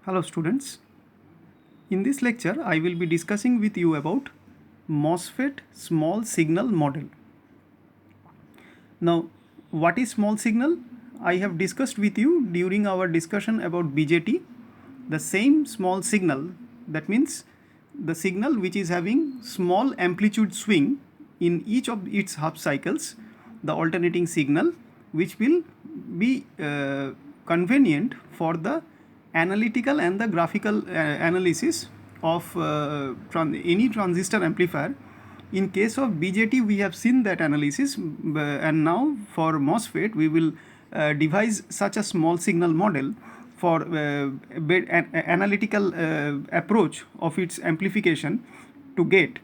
Hello students. In this lecture I will be discussing with you about MOSFET small signal model. Now what is small signal? I have discussed with you during our discussion about BJT. The same small signal, that means the signal which is having small amplitude swing in each of its half cycles, the alternating signal which will be convenient for the analytical and the graphical analysis of any transistor amplifier. In case of BJT we have seen that analysis, and now for MOSFET we will devise such a small signal model for an analytical approach of its amplification to get.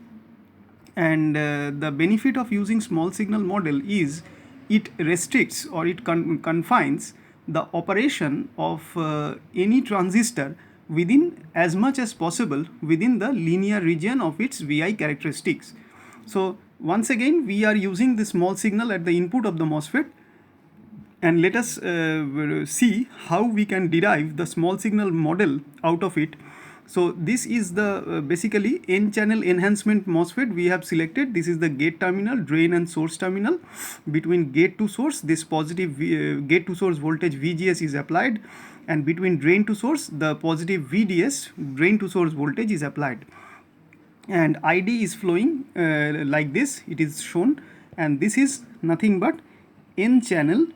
And the benefit of using small signal model is it restricts or it confines the operation of any transistor within as much as possible within the linear region of its VI characteristics. So once again we are using the small signal at the input of the MOSFET, and let us see how we can derive the small signal model out of it. So this is the basically n channel enhancement MOSFET we have selected. This is the gate terminal, drain and source terminal. Between gate to source, this positive gate to source voltage VGS is applied, and between drain to source the positive VDS, drain to source voltage, is applied, and ID is flowing like this, it is shown, and this is nothing but n channel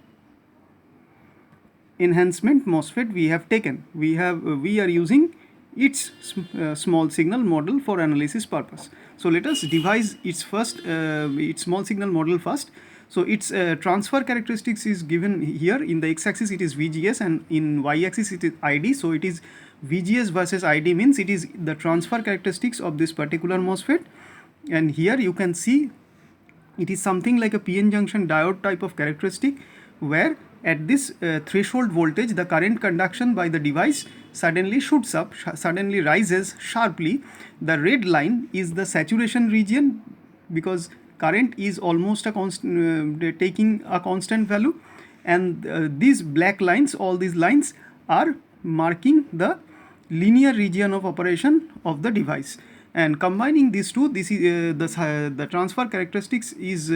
enhancement MOSFET we have taken. We are using its small signal model for analysis purpose. So let us devise its small signal model first. So its transfer characteristics is given here. In the x-axis it is VGS and in y-axis it is ID. So it is VGS versus ID, means it is the transfer characteristics of this particular MOSFET, and here you can see it is something like a PN junction diode type of characteristic, where at this threshold voltage the current conduction by the device suddenly shoots up, suddenly rises sharply. The red line is the saturation region because current is almost a constant, taking a constant value, and these black lines, all these lines are marking the linear region of operation of the device. And combining these two, this is the transfer characteristics is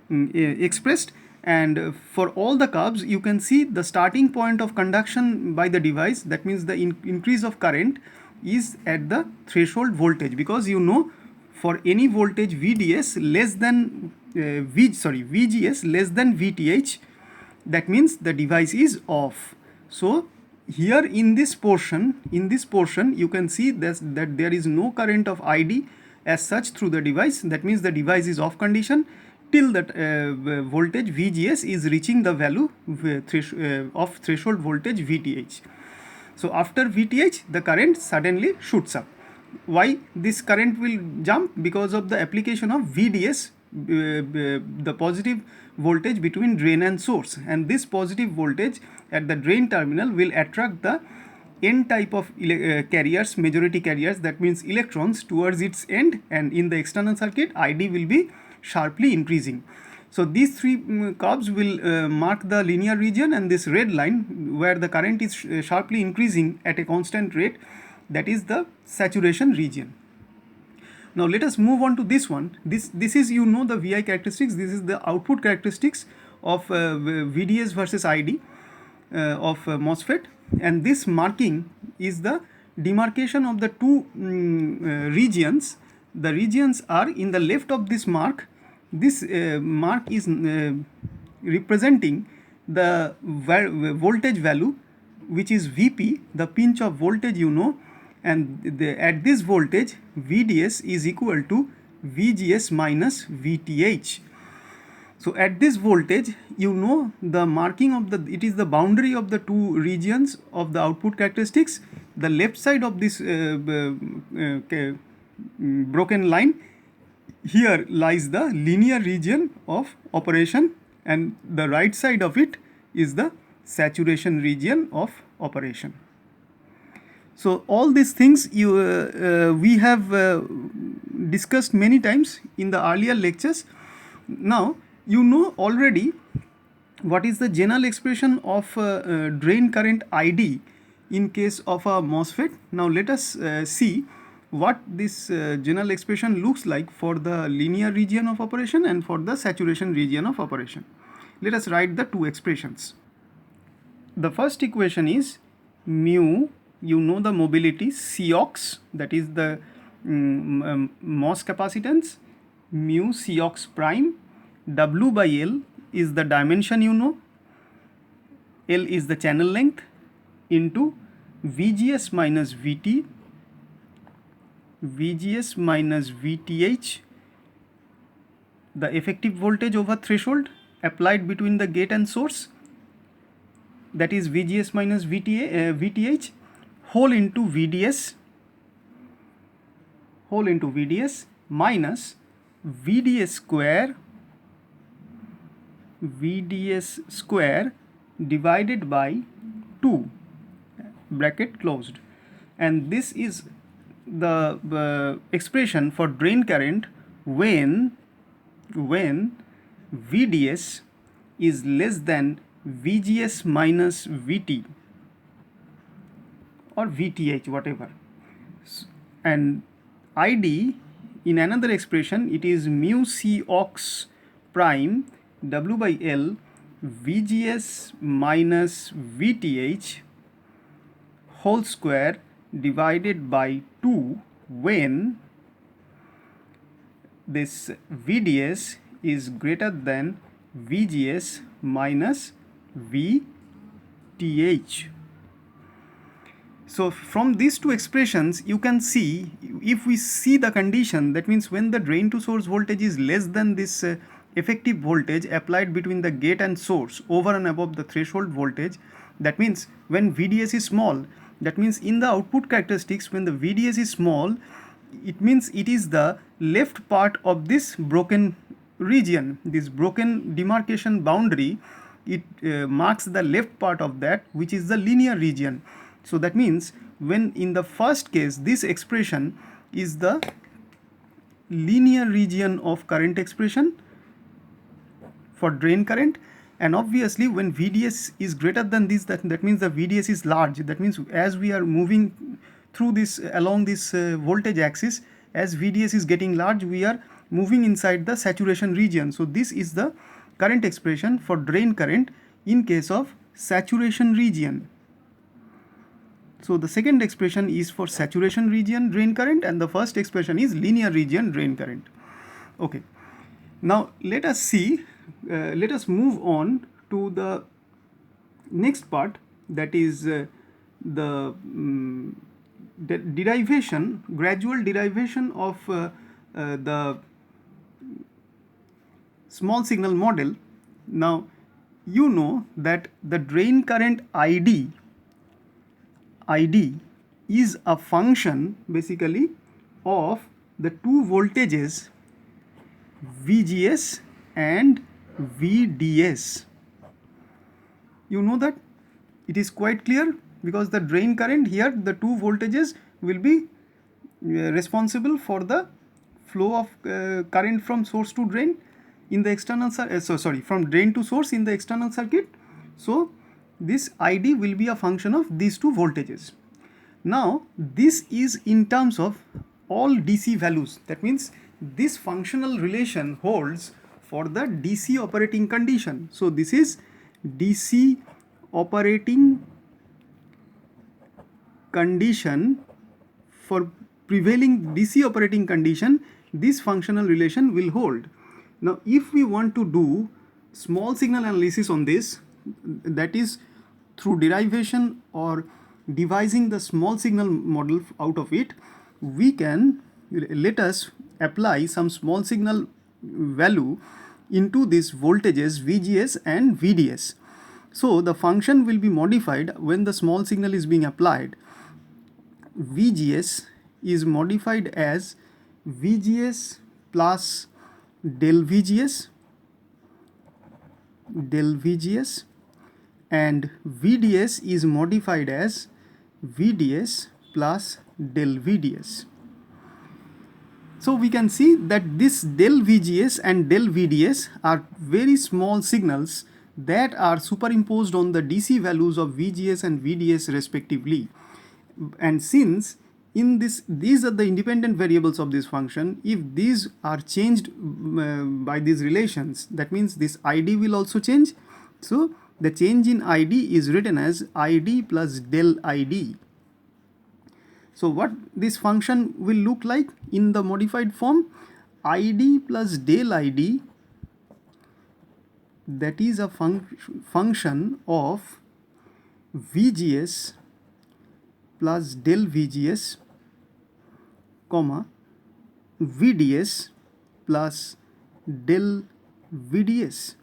expressed, and for all the curves you can see the starting point of conduction by the device, that means the increase of current is at the threshold voltage, because you know for any voltage VDS less than VGS less than VTH, that means the device is off. So here in this portion you can see that there is no current of ID as such through the device, that means the device is off condition till that voltage VGS is reaching the value of threshold voltage VTH. So after VTH the current suddenly shoots up. Why this current will jump? Because of the application of VDS, the positive voltage between drain and source, and this positive voltage at the drain terminal will attract the n type of carriers, majority carriers, that means electrons, towards its end, and in the external circuit ID will be sharply increasing. So these three curves will mark the linear region, and this red line where the current is sharply increasing at a constant rate, that is the saturation region. Now let us move on to this one. This is, you know, the VI characteristics. This is the output characteristics of VDS versus ID of MOSFET, and this marking is the demarcation of the two regions. The regions are in the left of this mark. This mark is representing the voltage value, which is VP, the pinch of voltage, you know, and at this voltage VDS is equal to VGS minus VTH. So at this voltage, you know, the marking of it is the boundary of the two regions of the output characteristics. The left side of this broken line, here lies the linear region of operation, and the right side of it is the saturation region of operation. So all these things we have discussed many times in the earlier lectures. Now you know already what is the general expression of drain current ID in case of a MOSFET. Now let us see what this general expression looks like for the linear region of operation and for the saturation region of operation. Let us write the two expressions. The first equation is mu, you know the mobility, Cox, that is the MOS capacitance, mu Cox prime, W by L is the dimension you know, L is the channel length, into VGS minus VT, VGS minus VTH, the effective voltage over threshold applied between the gate and source, that is VGS minus VTH, whole into VDS minus VDS square divided by 2, bracket closed. And this is the expression for drain current when VDS is less than VGS minus VT or VTH, whatever. And ID, in another expression, it is mu Cox prime W by L VGS minus VTH whole square divided by 2 when this VDS is greater than VGS minus VTH. So from these two expressions you can see, if we see the condition, that means when the drain to source voltage is less than this effective voltage applied between the gate and source over and above the threshold voltage, that means when VDS is small, that means in the output characteristics when the VDS is small, it means it is the left part of this broken region, this broken demarcation boundary, it marks the left part of that, which is the linear region. So that means when in the first case this expression is the linear region of current expression for drain current, and obviously when VDS is greater than this, that means the VDS is large, that means as we are moving through this along this voltage axis, as VDS is getting large, we are moving inside the saturation region. So this is the current expression for drain current in case of saturation region. So the second expression is for saturation region drain current and the first expression is linear region drain current. Okay, now let us see, let us move on to the next part, that is the derivation, gradual derivation of the small signal model. Now you know that the drain current ID is a function basically of the two voltages VGS and VDS. You know that, it is quite clear, because the drain current here, the two voltages will be responsible for the flow of current from source to drain in the external from drain to source in the external circuit. So this ID will be a function of these two voltages. Now this is in terms of all DC values, that means this functional relation holds for the DC operating condition. So this is DC operating condition, for prevailing DC operating condition, this functional relation will hold. Now if we want to do small signal analysis on this, that is through derivation or devising the small signal model out of it, we can, let us apply some small signal value into these voltages VGS and VDS. So the function will be modified when the small signal is being applied. VGS is modified as VGS plus del VGS and VDS is modified as VDS plus del VDS. So we can see that this del VGS and del VDS are very small signals that are superimposed on the DC values of VGS and VDS respectively. And since in this, these are the independent variables of this function, if these are changed by these relations, that means this ID will also change. So the change in ID is written as ID plus del ID. So what this function will look like in the modified form, ID plus del ID, that is a function of VGS plus del VGS, comma, VDS plus del VDS.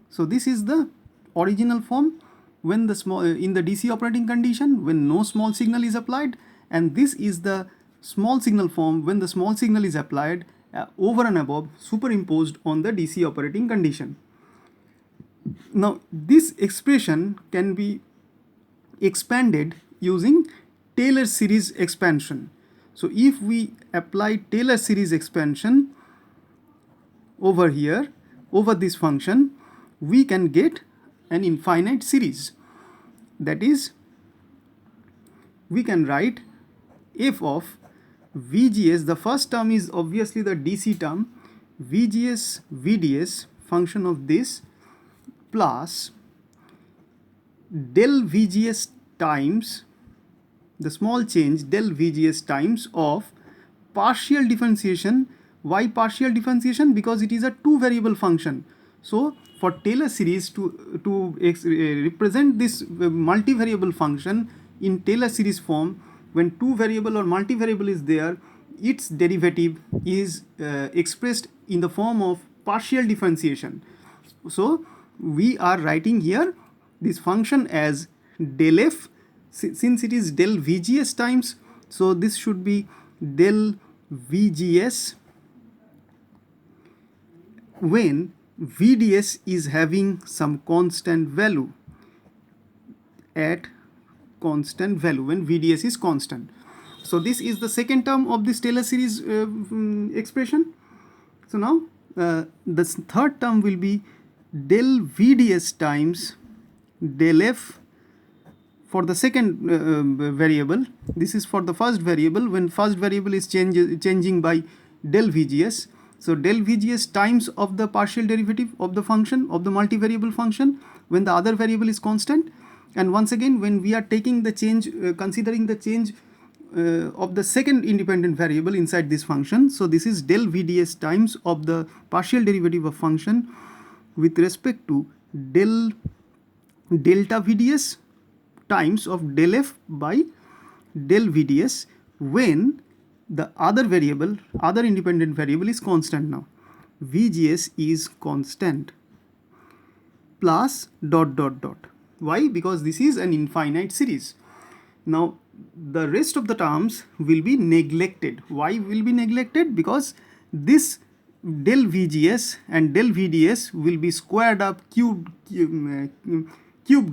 So this is the original form when the small in the DC operating condition when no small signal is applied, and this is the small signal form when the small signal is applied over and above, superimposed on the DC operating condition. Now this expression can be expanded using Taylor series expansion. So if we apply Taylor series expansion over here, over this function, we can get an infinite series. That is, we can write f of VGS, the first term is obviously the DC term, VGS VDS function of this plus del VGS times the small change del VGS times of partial differentiation. Why partial differentiation? Because it is a two variable function. So for Taylor series to represent this multivariable function in Taylor series form, when two variable or multivariable is there, its derivative is expressed in the form of partial differentiation. So we are writing here this function as del f, since it is del VGS times, so this should be del VGS when VDS is having some constant value, at constant value, when VDS is constant. So this is the second term of this Taylor series expression. So now the third term will be del VDS times del F for the second variable. This is for the first variable, when first variable is changing by del VGS. So del VGS times of the partial derivative of the function, of the multivariable function, when the other variable is constant. And once again, when we are taking the change, considering the change of the second independent variable inside this function, so this is del VDS times of the partial derivative of function with respect to delta VDS times of del F by del VDS when the other variable, other independent variable is constant. Now VGS is constant, plus dot dot dot. Why? Because this is an infinite series. Now the rest of the terms will be neglected. Why will be neglected? Because this del VGS and del VDS will be squared up, cubed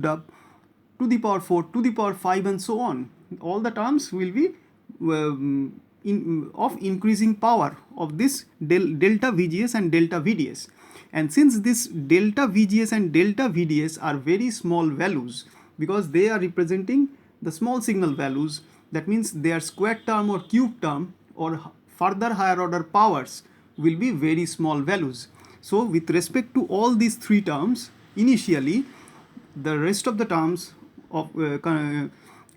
up, to the power 4, to the power 5, and so on. All the terms will be of increasing power of this delta VGS and delta VDS. And since this delta VGS and delta VDS are very small values, because they are representing the small signal values, that means their square term or cube term or further higher order powers will be very small values. So with respect to all these three terms, initially the rest of the terms of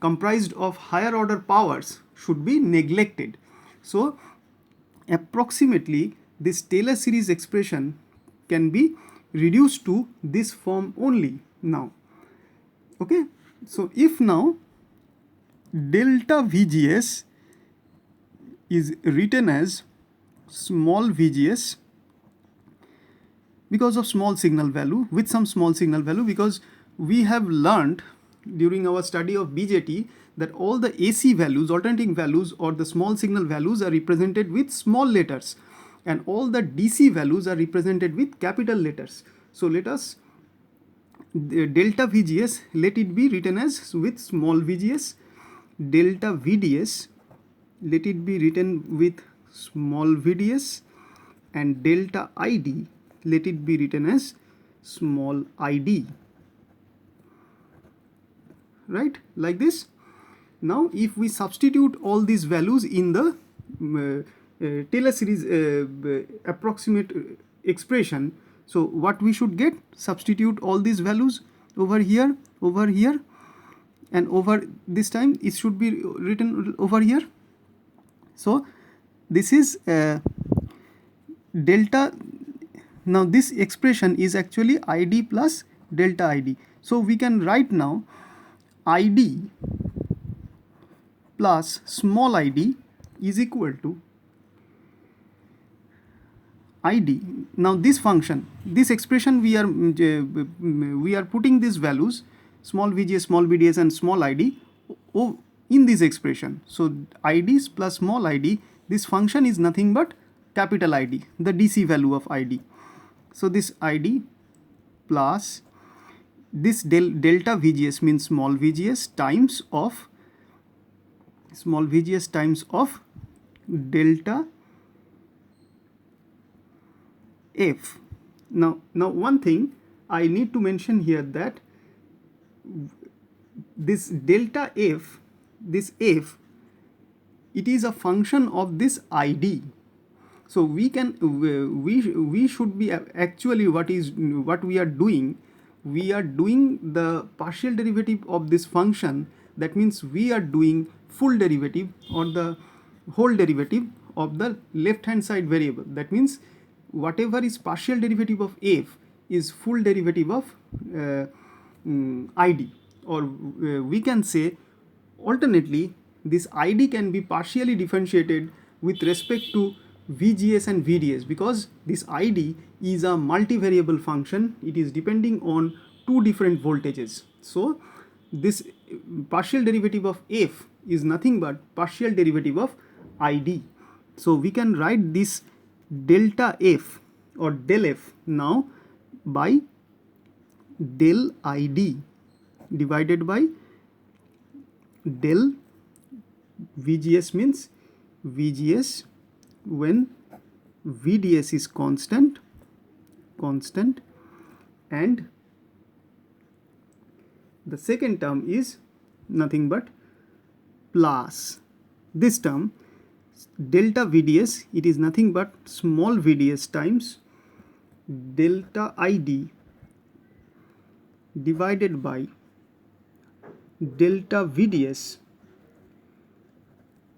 comprised of higher order powers should be neglected. So approximately this Taylor series expression can be reduced to this form only now. Okay, so if now delta VGS is written as small VGS because of small signal value, with some small signal value, because we have learned during our study of BJT that all the AC values, alternating values, or the small signal values are represented with small letters, and all the DC values are represented with capital letters. So let us delta VGS, let it be written as with small VGS, delta VDS, let it be written with small VDS, and delta ID, let it be written as small id, right, like this. Now if we substitute all these values in the Taylor series approximate expression, so what we should get, substitute all these values over here, and over this time it should be written over here. So this is delta. Now this expression is actually id plus delta id. So we can write now id plus small id is equal to id. Now this function, this expression, we are putting these values small vgs, small vds and small id in this expression. So ids plus small id, this function is nothing but capital id, the dc value of id. So this id plus this delta vgs means small vgs times of delta f. Now one thing I need to mention here, that this delta f, this f, it is a function of this id. So we can we should be actually, what we are doing, we are doing the partial derivative of this function. That means we are doing full derivative or the whole derivative of the left hand side variable. That means whatever is partial derivative of f is full derivative of id, or we can say alternately this id can be partially differentiated with respect to vgs and vds, because this id is a multivariable function. It is depending on two different voltages. So this partial derivative of f is nothing but partial derivative of id. So we can write this delta f or del f now by del id divided by del vgs, means vgs when vds is constant, and the second term is nothing but plus this term delta vds, it is nothing but small vds times delta id divided by delta vds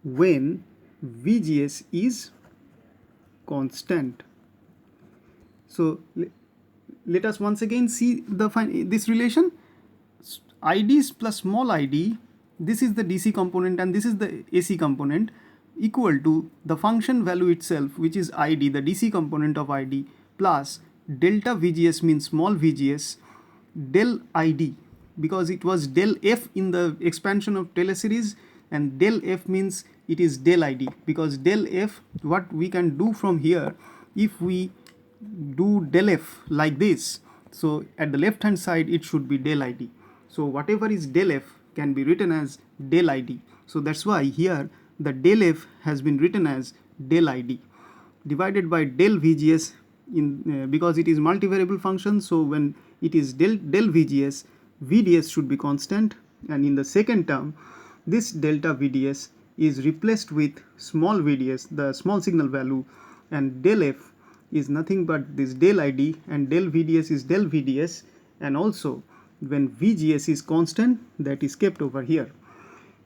when vgs is constant. So let us once again see this relation. IDs plus small id, this is the DC component and this is the AC component, equal to the function value itself, which is id, the DC component of id, plus delta vgs means small vgs, del id, because it was del f in the expansion of Taylor series, and del f means it is del id, because del f, what we can do from here, if we do del f like this, so at the left hand side it should be del id. So whatever is del f can be written as del id. So that's why here the del f has been written as del id divided by del vgs, in because it is multivariable function. So when it is del vgs, vds should be constant, and in the second term this delta vds is replaced with small vds, the small signal value, and del f is nothing but this del id, and del vds is del vds, and also when vgs is constant, that is kept over here.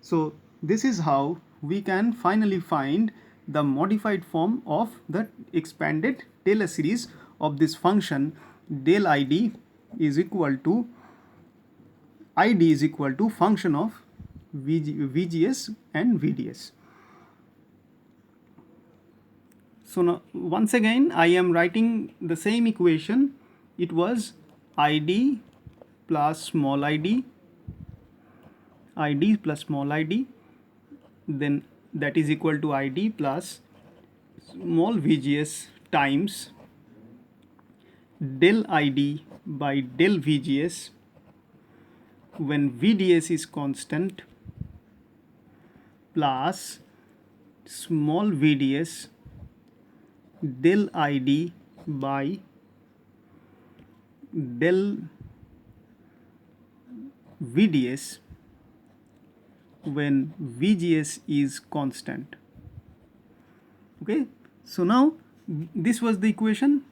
So this is how we can finally find the modified form of the expanded Taylor series of this function. Del id is equal to function of vgs and vds. So now once again I am writing the same equation. It was id plus small id plus small id, then that is equal to id plus small vgs times del id by del vgs when vds is constant, plus small vds del id by del VDS when VGS is constant. Okay, so now this was the equation.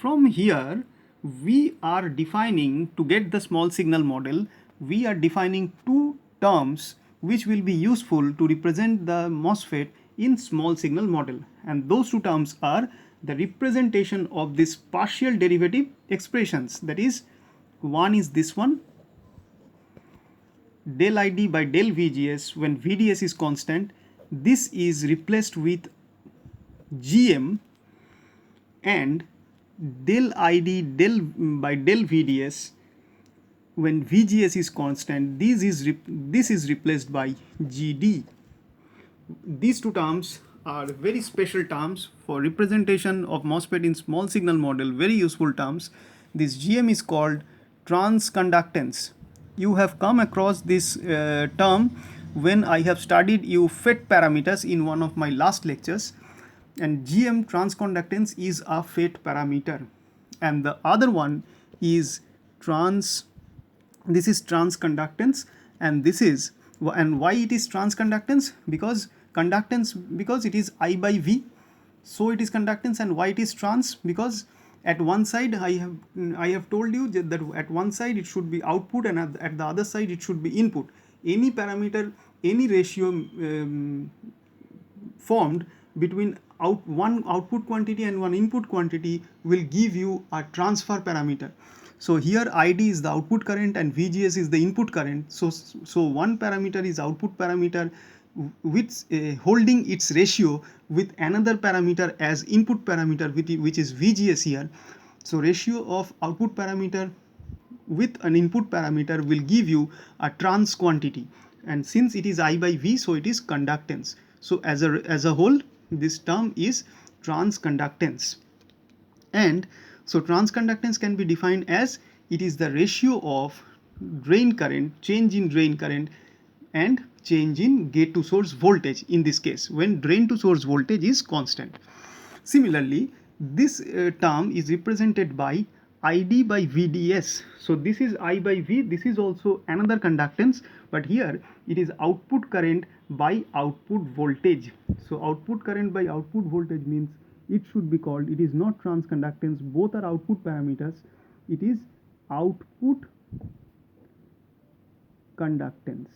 From here we are defining, to get the small signal model, we are defining two terms which will be useful to represent the MOSFET in small signal model, and those two terms are the representation of this partial derivative expressions, that is, one is this one, del ID by del VGS when VDS is constant. This is replaced with GM and del ID del by del VDS when VGS is constant. This is replaced by GD. These two terms are very special terms for representation of MOSFET in small signal model, very useful terms. This GM is called transconductance. You have come across this term when I have studied you FET parameters in one of my last lectures, and GM transconductance is a FET parameter, and the other one is this is transconductance, and this is, and why it is transconductance? Because conductance, because it is I by V, so it is conductance. And why it is trans? Because at one side I have told you that at one side it should be output, and at the other side it should be input. Any parameter, any ratio formed between one output quantity and one input quantity will give you a transfer parameter. So here ID is the output current and VGS is the input current. So one parameter is output parameter with holding its ratio with another parameter as input parameter, which is VGS here. So ratio of output parameter with an input parameter will give you a trans quantity, and since it is I by V, so it is conductance. So as a whole, this term is transconductance. And so transconductance can be defined as it is the ratio of drain current, change in drain current, and change in gate to source voltage, in this case when drain to source voltage is constant. Similarly, this term is represented by ID by VDS. So this is I by V, this is also another conductance, but here it is output current by output voltage. So output current by output voltage means it should be called, it is not transconductance, both are output parameters, it is output conductance.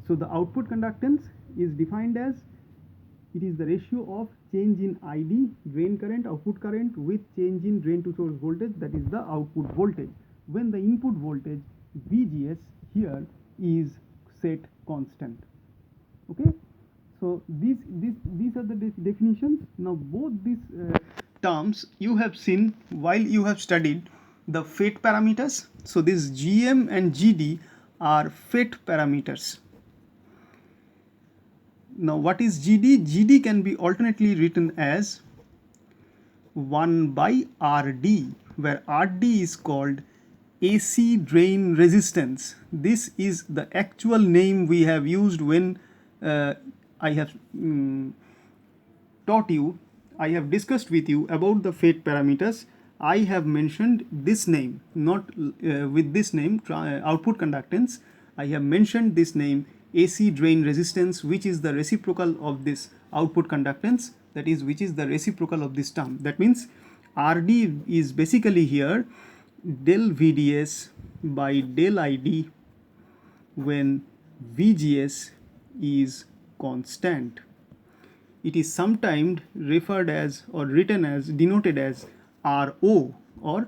So the output conductance is defined as it is the ratio of change in ID, drain current, output current, with change in drain to source voltage, that is the output voltage, when the input voltage VGS here is set constant. Okay, so these are the definitions. Now both these terms you have seen while you have studied the FET parameters. So this GM and GD are FET parameters. Now what is GD? GD can be alternately written as 1 by RD, where RD is called AC drain resistance. This is the actual name we have used when I have taught you, I have discussed with you about the FET parameters. I have mentioned this name, not with this name, output conductance. I have mentioned this name AC drain resistance, which is the reciprocal of this output conductance, that is, which is the reciprocal of this term. That means RD is basically here del VDS by del ID when VGS is constant. It is sometimes referred as or written as, denoted as RO, or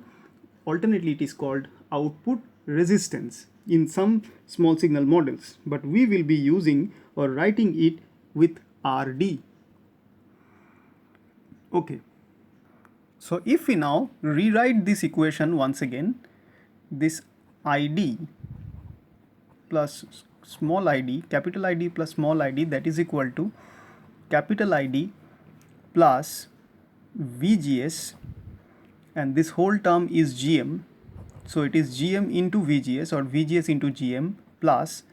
alternately it is called output resistance in some small signal models, but we will be using or writing it with RD. Okay, so if we now rewrite this equation once again, this ID plus small id, capital ID plus small id, that is equal to capital ID plus VGS, and this whole term is GM. So it is GM into VGS or VGS into GM plus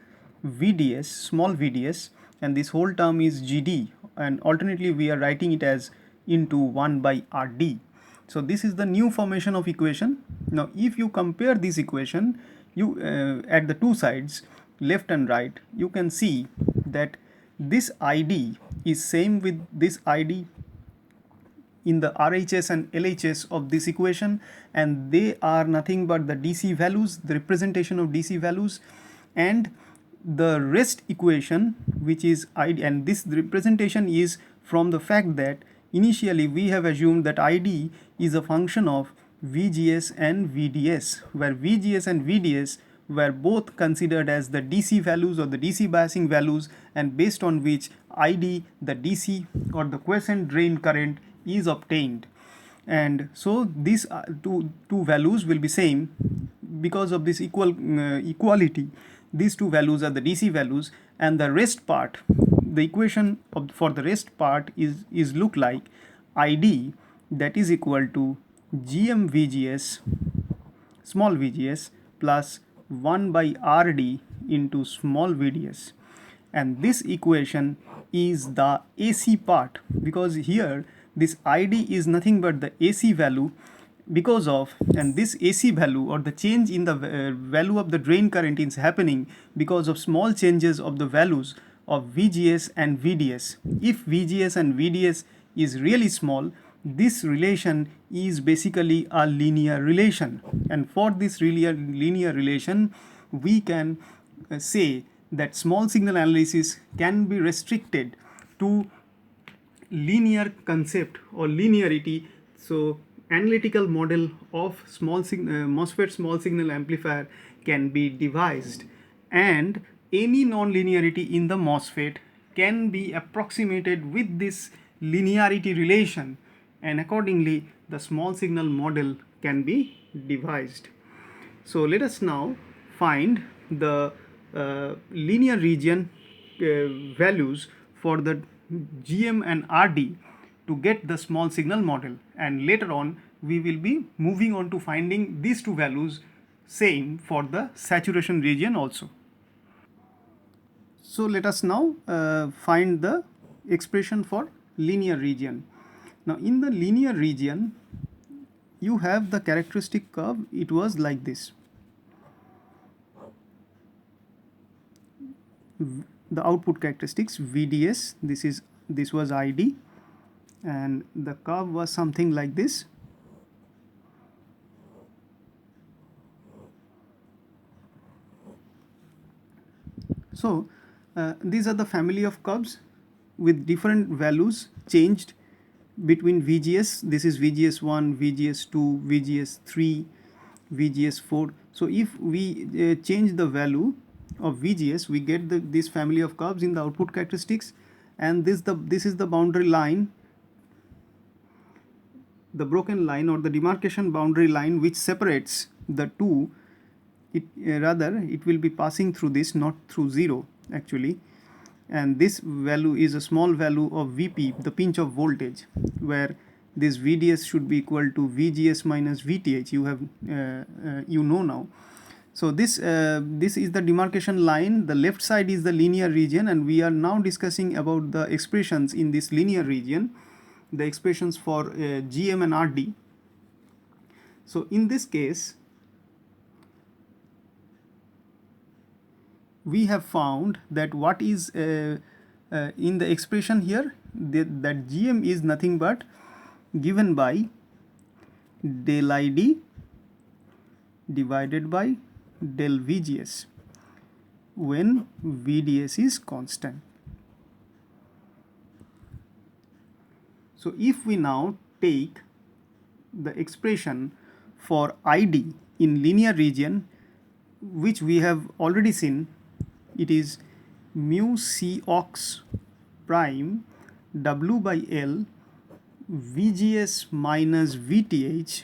VDS, small VDS, and this whole term is GD, and alternately we are writing it as into 1 by RD. So this is the new formation of equation. Now if you compare this equation, you at the two sides, left and right, you can see that this ID is same with this ID in the RHS and LHS of this equation, and they are nothing but the DC values, the representation of DC values, and the rest equation, which is ID, and this representation is from the fact that initially we have assumed that ID is a function of VGS and VDS, where VGS and VDS were both considered as the DC values or the DC biasing values, and based on which ID, the DC or the quiescent drain current, is obtained. And so these two values will be same because of this equality. These two values are the DC values, and the rest part, the equation for the rest part is look like ID, that is equal to GM VGS, small VGS, plus 1 by RD into small VDS. And this equation is the AC part, because here this ID is nothing but the AC value because of, and this AC value or the change in the value of the drain current is happening because of small changes of the values of VGS and VDS. If VGS and VDS is really small, this relation is basically a linear relation, and for this linear relation we can say that small signal analysis can be restricted to linear concept or linearity. So analytical model of MOSFET small signal amplifier can be devised, and any non-linearity in the MOSFET can be approximated with this linearity relation, and accordingly the small signal model can be devised. So let us now find the linear region values for the GM and RD to get the small signal model, and later on we will be moving on to finding these two values same for the saturation region also. So let us now find the expression for linear region. Now in the linear region you have the characteristic curve. It was like this. The output characteristics VDS, this was ID, and the curve was something like this. So these are the family of curves with different values changed between VGS. This is VGS1, VGS2, VGS3, VGS4. So if we change the value of VGS, we get this family of curves in the output characteristics, and this is the boundary line, the broken line or the demarcation boundary line which separates the two. Rather it will be passing through this, not through 0 actually, and this value is a small value of VP, the pinch of voltage, where this VDS should be equal to VGS minus VTH. You have you know now. So this is the demarcation line. The left side is the linear region, and we are now discussing about the expressions in this linear region, the expressions for GM and RD. So in this case we have found that what is in the expression here, that GM is nothing but given by del ID divided by del VGS when VDS is constant. So if we now take the expression for ID in linear region, which we have already seen, it is mu C ox prime W by L VGS minus VTH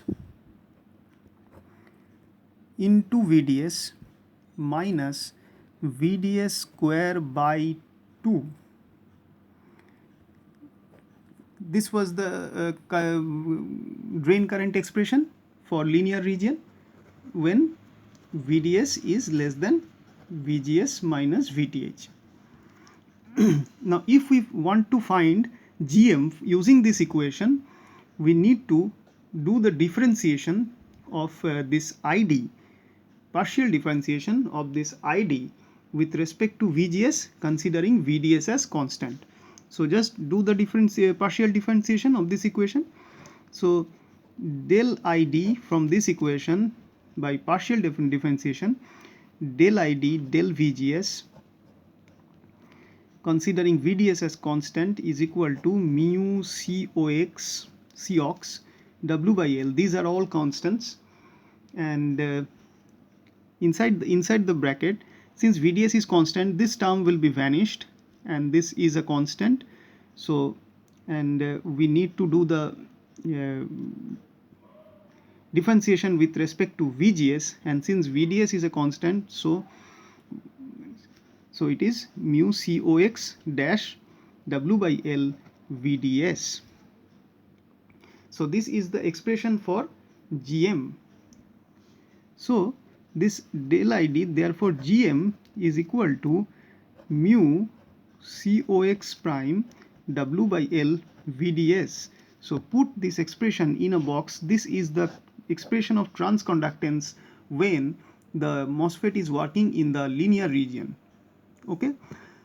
into VDS minus VDS square by 2. This was the drain current expression for linear region when VDS is less than VGS minus VTH. Now if we want to find GM, using this equation, we need to do the differentiation of this ID, partial differentiation of this ID with respect to VGS, considering VDS as constant. So just do the partial differentiation of this equation. So del ID from this equation by partial differentiation, del ID del VGS considering VDS as constant is equal to mu Cox W by L. These are all constants, and inside the bracket, since VDS is constant, this term will be vanished, and this is a constant. So, and we need to do the differentiation with respect to VGS, and since VDS is a constant, so it is mu Cox dash W by L VDS. So this is the expression for GM. So this del ID, therefore GM is equal to mu Cox prime W by L VDS. So put this expression in a box. This is the expression of transconductance when the MOSFET is working in the linear region. Okay,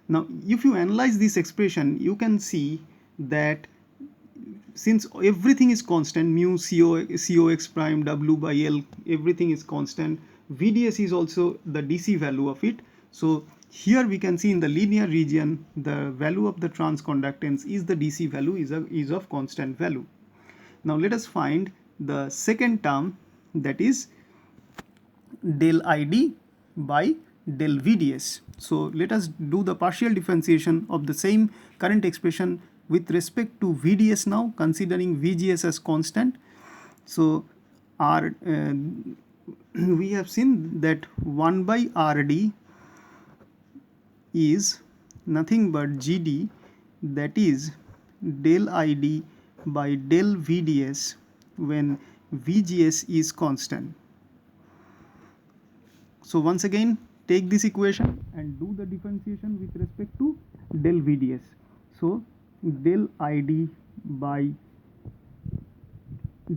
now if you analyze this expression, you can see that since everything is constant, mu Cox prime W by L, everything is constant, VDS is also the DC value of it. So here we can see in the linear region, the value of the transconductance is the DC value is of constant value. Now let us find the second term, that is del ID by del VDS. So let us do the partial differentiation of the same current expression with respect to VDS now, considering VGS as constant. So we have seen that 1 by RD is nothing but GD, that is del ID by del VDS when VGS is constant. So once again, take this equation and do the differentiation with respect to del VDS. So del ID by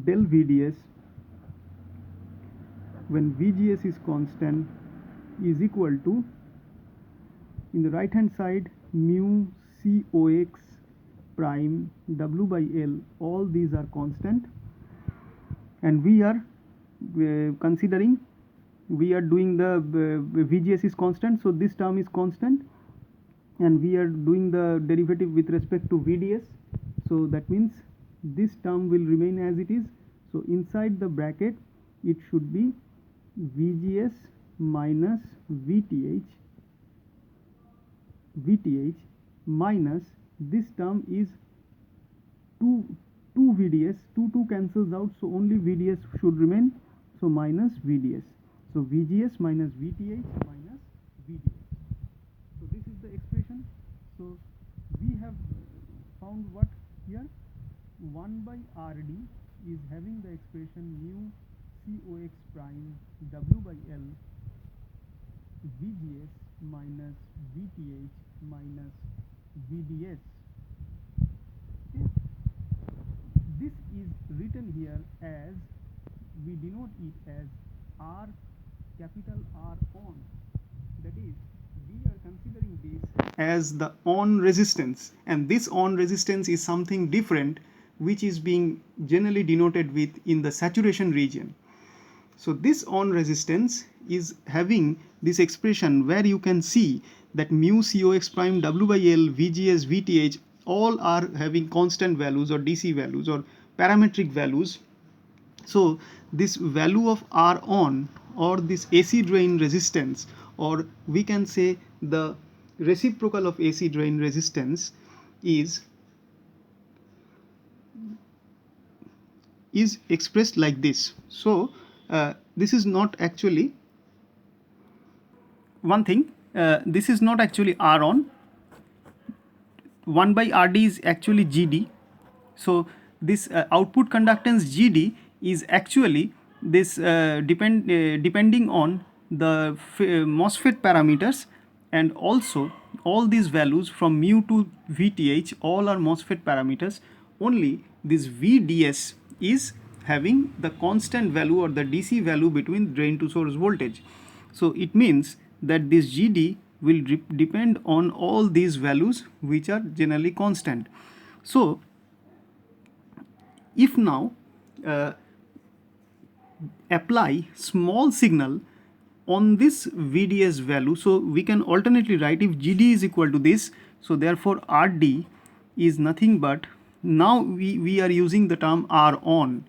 del VDS when VGS is constant is equal to, in the right hand side, mu Cox prime W by L, all these are constant, and we are considering, we are doing the VGS is constant, so this term is constant, and we are doing the derivative with respect to VDS, so that means this term will remain as it is. So inside the bracket it should be VGS minus VTH minus this term is 2 VDS, 2 cancels out, so only VDS should remain, so minus VDS. So VGS minus VTH minus VDS. So this is the expression. So we have found what here? 1 by RD is having the expression mu Cox prime W by L VGS minus VTH minus VDS. Okay. This is written here as, we denote it as R, capital R on, that is, we are considering this as the on resistance, and this on resistance is something different which is being generally denoted with in the saturation region. So this on resistance is having this expression where you can see that mu Cox prime W by L VGS VTH all are having constant values or DC values or parametric values. So this value of R on, or this AC drain resistance, or we can say the reciprocal of AC drain resistance, is expressed like this. So this is not actually one thing, this is not actually R on, 1 by RD is actually GD. So this output conductance GD is actually this depending on the MOSFET parameters, and also all these values from mu to VTH all are MOSFET parameters. Only this VDS is having the constant value or the DC value between drain to source voltage. So it means that this GD will depend on all these values which are generally constant. So if now apply small signal on this VDS value, so we can alternately write if GD is equal to this, so therefore RD is nothing but, now we are using the term R on.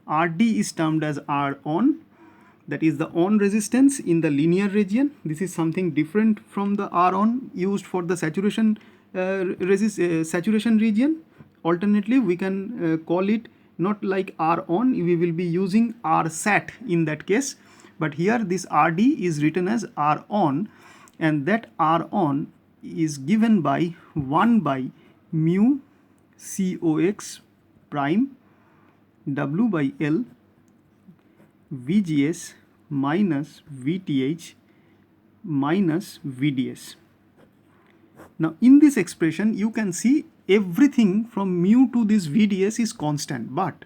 RD is termed as R on, that is the on resistance in the linear region. This is something different from the R on used for the saturation saturation region. Alternately, we can call it not like R on, we will be using R sat in that case, but here this RD is written as R on, and that R on is given by 1 by mu COX prime W by L VGS minus VTH minus VDS. Now in this expression you can see everything from mu to this VDS is constant, but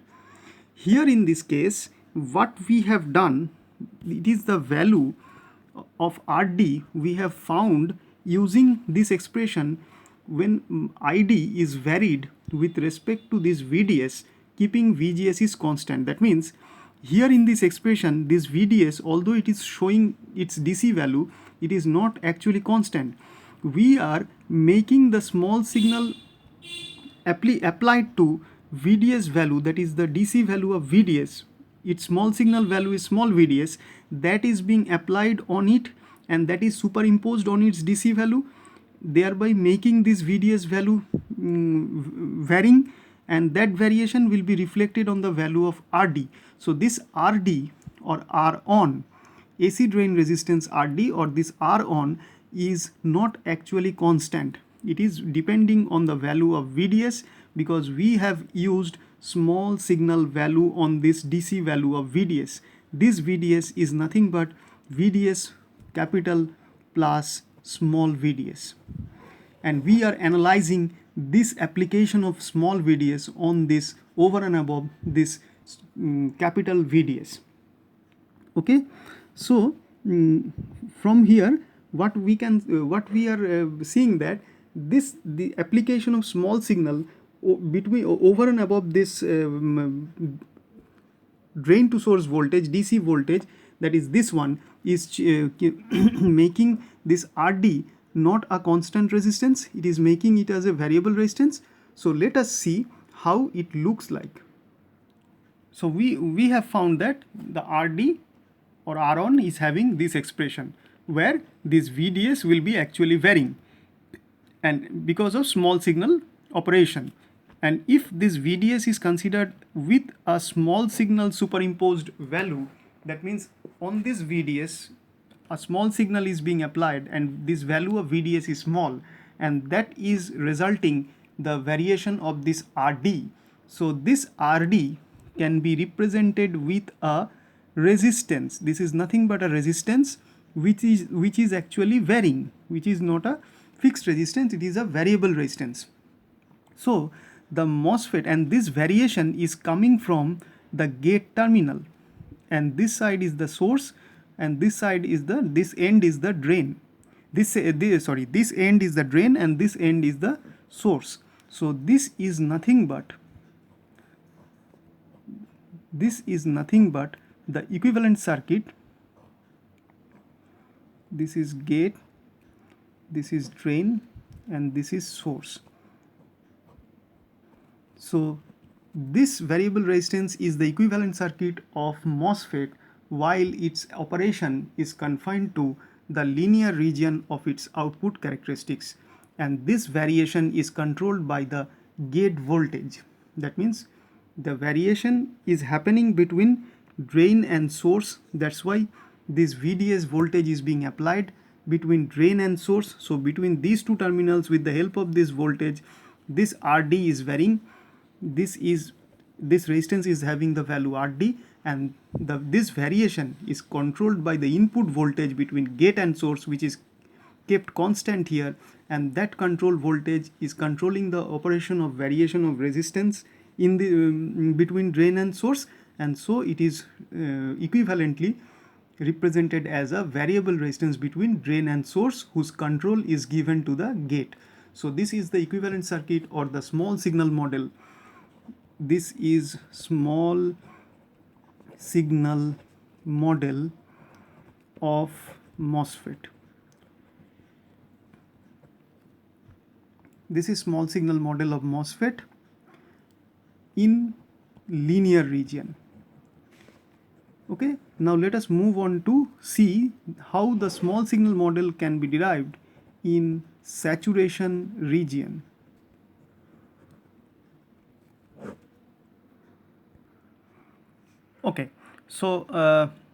here in this case what we have done, it is the value of RD we have found using this expression when ID is varied with respect to this VDS, keeping VGS is constant. That means here in this expression this VDS, although it is showing its DC value, it is not actually constant. We are making the small signal applied to VDS value, that is the DC value of VDS, its small signal value is small VDS, that is being applied on it and that is superimposed on its DC value, thereby making this VDS value varying, and that variation will be reflected on the value of RD. So this RD or R on, AC drain resistance RD or this R on is not actually constant. It is depending on the value of VDS, because we have used small signal value on this DC value of VDS. This VDS is nothing but VDS capital plus small VDS, and we are analyzing this application of small VDS on this over and above this capital VDS. Okay, so from here what we are seeing that the application of small signal between over and above this drain to source voltage, DC voltage, that is this one, is making this RD not a constant resistance, it is making it as a variable resistance. So let us see how it looks like. So we have found that the RD or R on is having this expression where this VDS will be actually varying, and because of small signal operation. And if this VDS is considered with a small signal superimposed value, that means on this VDS a small signal is being applied and this value of VDS is small, and that is resulting the variation of this RD. So this RD can be represented with a resistance. This is nothing but a resistance which is actually varying, which is not a fixed resistance, it is a variable resistance. So the MOSFET, and this variation is coming from the gate terminal, and this side is the source and this side is this end is the drain. This end is the drain and this end is the source. So this is nothing but the equivalent circuit. This is gate, this is drain, and this is source. So this variable resistance is the equivalent circuit of MOSFET, while its operation is confined to the linear region of its output characteristics, and this variation is controlled by the gate voltage. That means the variation is happening between drain and source, that's why this VDS voltage is being applied between drain and source. So between these two terminals, with the help of this voltage, this RD is varying, this resistance is having the value RD, and this variation is controlled by the input voltage between gate and source, which is kept constant here, and that control voltage is controlling the operation of variation of resistance in the between drain and source, and so it is equivalently represented as a variable resistance between drain and source whose control is given to the gate. So this is the equivalent circuit or the small signal model. This is small signal model of MOSFET. This is small signal model of MOSFET in linear region. Okay, now let us move on to see how the small signal model can be derived in saturation region. Okay, so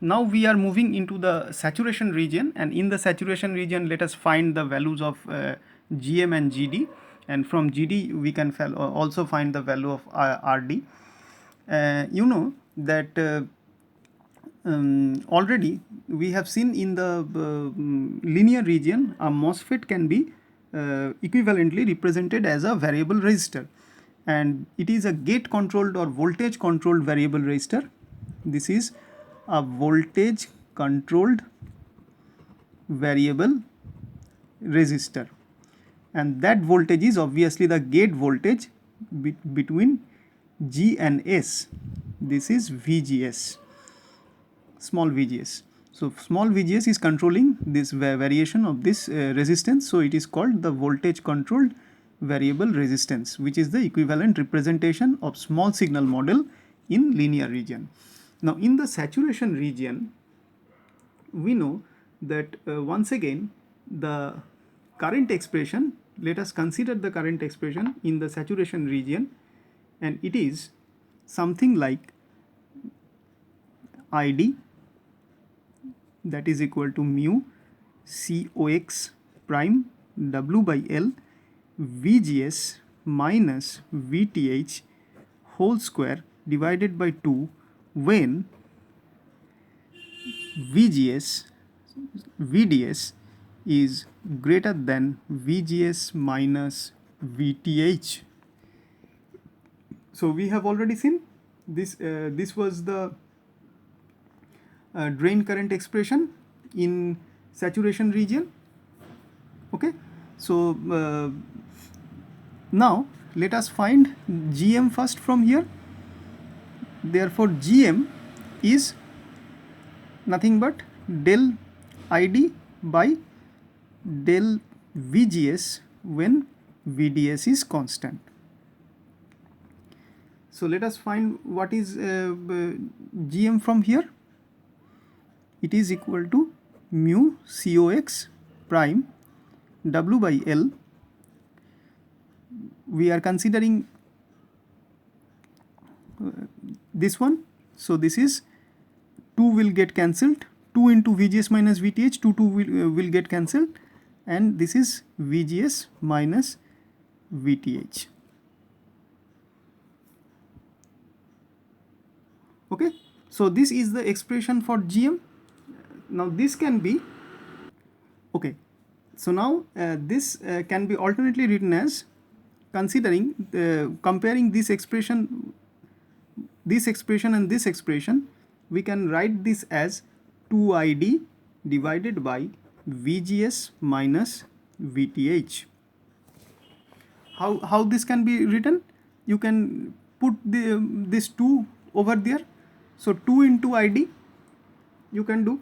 now we are moving into the saturation region, and in the saturation region let us find the values of GM and GD, and from GD we can also find the value of RD. You know that already we have seen in the linear region a MOSFET can be equivalently represented as a variable resistor, and it is a gate controlled or voltage controlled variable resistor. This is a voltage controlled variable resistor, and that voltage is obviously the gate voltage between G and S. This is VGS, small VGS. So small VGS is controlling this variation of this resistance, so it is called the voltage controlled variable resistance, which is the equivalent representation of small signal model in linear region. Now in the saturation region, we know that once again the current expression, let us consider the current expression in the saturation region, and it is something like ID, that is equal to mu COX prime W by L VGS minus VTH whole square divided by 2 when VDS is greater than VGS minus VTH. So we have already seen this. This was the drain current expression in saturation region. Okay, so now let us find GM first from here. Therefore GM is nothing but del ID by del VGS when VDS is constant. So let us find what is GM from here. It is equal to mu COX prime W by L. We are considering this one, so this is 2 will get cancelled, 2 into VGS minus VTH, 2 will get cancelled, and this is VGS minus VTH. Okay, so this is the expression for GM. Now this can be, okay, so now this can be alternately written as, considering comparing this expression and this expression, we can write this as 2ID divided by VGS minus VTH. How this can be written? You can put this 2 over there. So 2 into ID you can do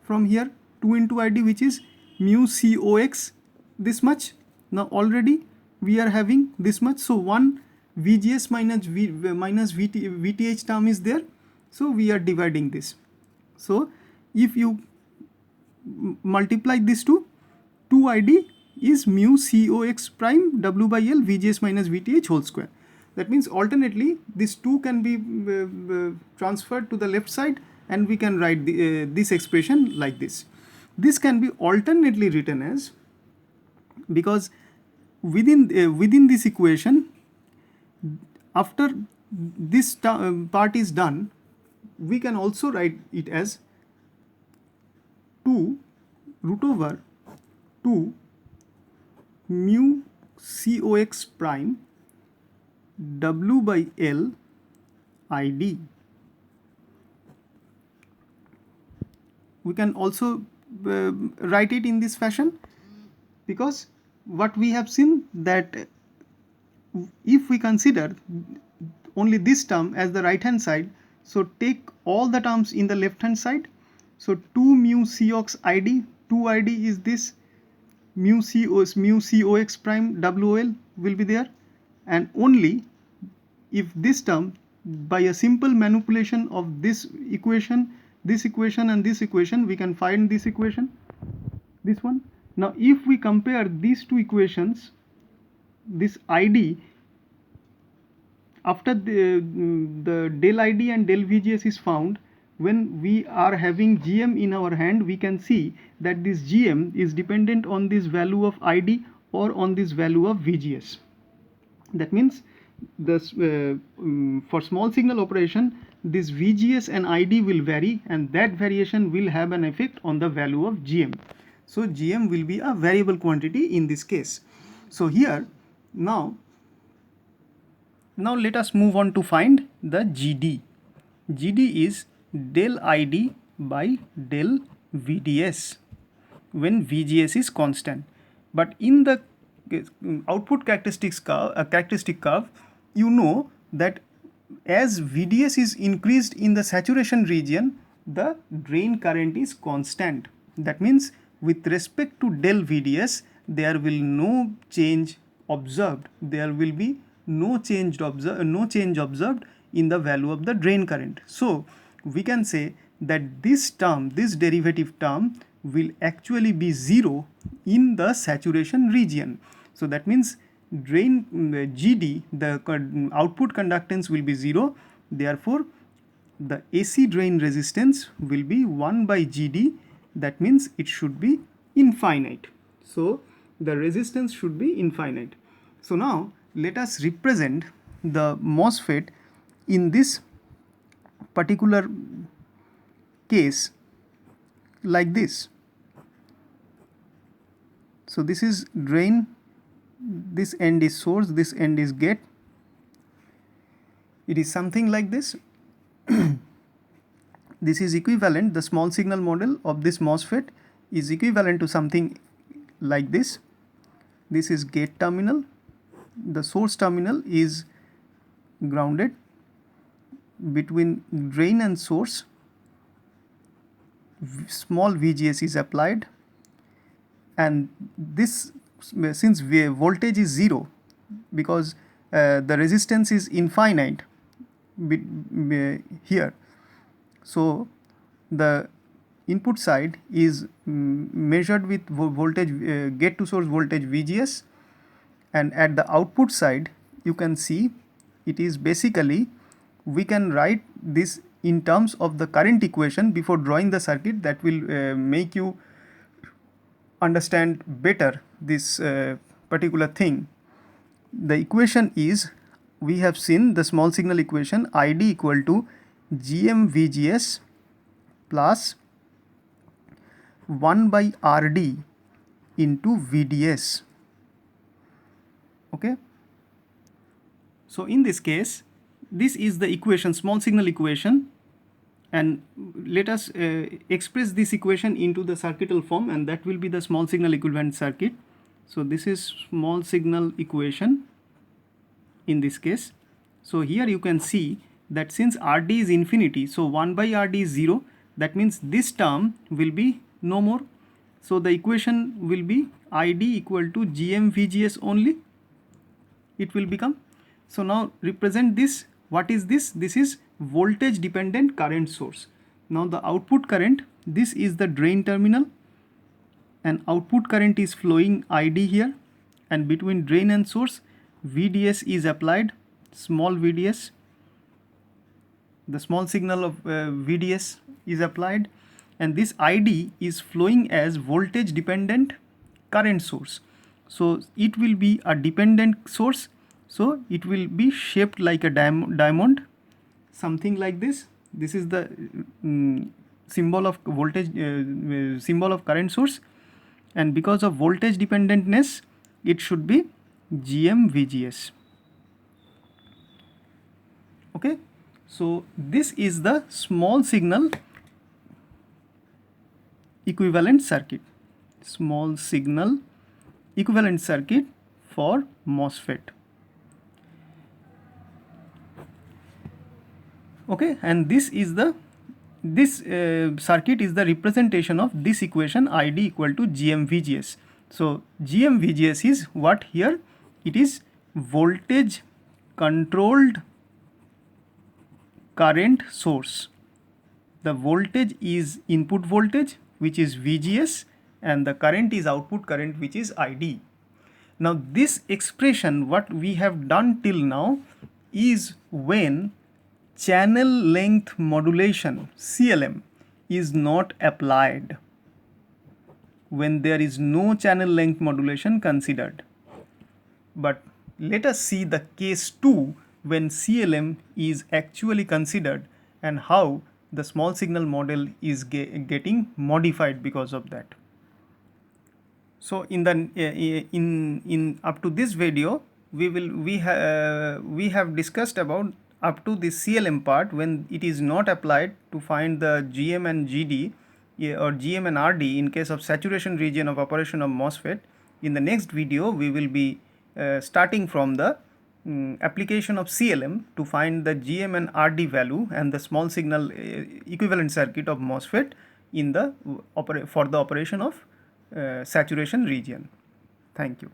from here, 2 into ID, which is mu COX this much. Now already we are having this much, so 1 VGS minus VTH term is there, so we are dividing this. So if you multiply this to 2ID is mu COX prime W by L VGS minus VTH whole square. That means alternately this 2 can be transferred to the left side, and we can write this expression like this. This can be alternately written as, because within this equation, after this part is done, we can also write it as 2 root over 2 mu Cox prime W by L ID. We can also write it in this fashion, because what we have seen that if we consider only this term as the right hand side, so take all the terms in the left hand side. So 2 mu Cox ID, 2 ID is this mu Cox prime WL will be there, and only if this term, by a simple manipulation of this equation and this equation, we can find this equation, this one. Now if we compare these two equations, this ID after the del ID and del VGS is found, when we are having GM in our hand, we can see that this GM is dependent on this value of ID or on this value of VGS. That means this for small signal operation, this VGS and ID will vary, and that variation will have an effect on the value of GM. So GM will be a variable quantity in this case. So here now let us move on to find the GD. GD is del ID by del VDS when VGS is constant. But in the output characteristic curve, you know that as VDS is increased in the saturation region, the drain current is constant. That means with respect to del VDS, there will no change observed. There will be no change observed in the value of the drain current. So we can say that this term, this derivative term, will actually be 0 in the saturation region. So that means drain GD, the output conductance will be 0. Therefore the AC drain resistance will be 1 by GD. That means it should be infinite. So the resistance should be infinite. So now let us represent the MOSFET in this particular case like this. So this is drain, this end is source, this end is gate. It is something like this. This is equivalent, the small signal model of this MOSFET is equivalent to something like this. This is gate terminal, the source terminal is grounded, between drain and source small VGS is applied, and this, since voltage is 0, because the resistance is infinite here, so the input side is measured with voltage, gate to source voltage VGS, and at the output side you can see it is basically, we can write this in terms of the current equation before drawing the circuit. That will make you understand better this particular thing. The equation is, we have seen the small signal equation, ID equal to GM VGS plus 1 by RD into VDS. Okay. So in this case, this is the equation, small signal equation, and let us express this equation into the circuital form, and that will be the small signal equivalent circuit. So this is small signal equation in this case. So here you can see that since RD is infinity, so 1 by RD is 0, that means this term will be no more. So the equation will be ID equal to GM VGS only, it will become. So now represent this. What is this? This is voltage dependent current source. Now the output current, this is the drain terminal, and output current is flowing ID here, and between drain and source VDS is applied, small VDS, the small signal of VDS is applied, and this ID is flowing as voltage dependent current source. So it will be a dependent source, so it will be shaped like a diamond, something like this. This is the symbol of voltage, symbol of current source, and because of voltage dependentness, it should be GM-VGS. Okay, so this is the small signal equivalent circuit, small signal equivalent circuit for MOSFET. Okay, and this circuit is the representation of this equation ID equal to GM-VGS. So GM-VGS is what here? It is voltage controlled current source. The voltage is input voltage, which is VGS, and the current is output current, which is ID. Now this expression, what we have done till now, is when channel length modulation CLM is not applied, when there is no channel length modulation considered. But let us see the case 2 when CLM is actually considered and how the small signal model is getting modified because of that. So in the in up to this video we have discussed about up to the CLM part, when it is not applied, to find the GM and GD or GM and RD in case of saturation region of operation of MOSFET. In the next video we will be starting from the application of CLM to find the GM and RD value and the small signal equivalent circuit of MOSFET in the for the operation of saturation region. Thank you.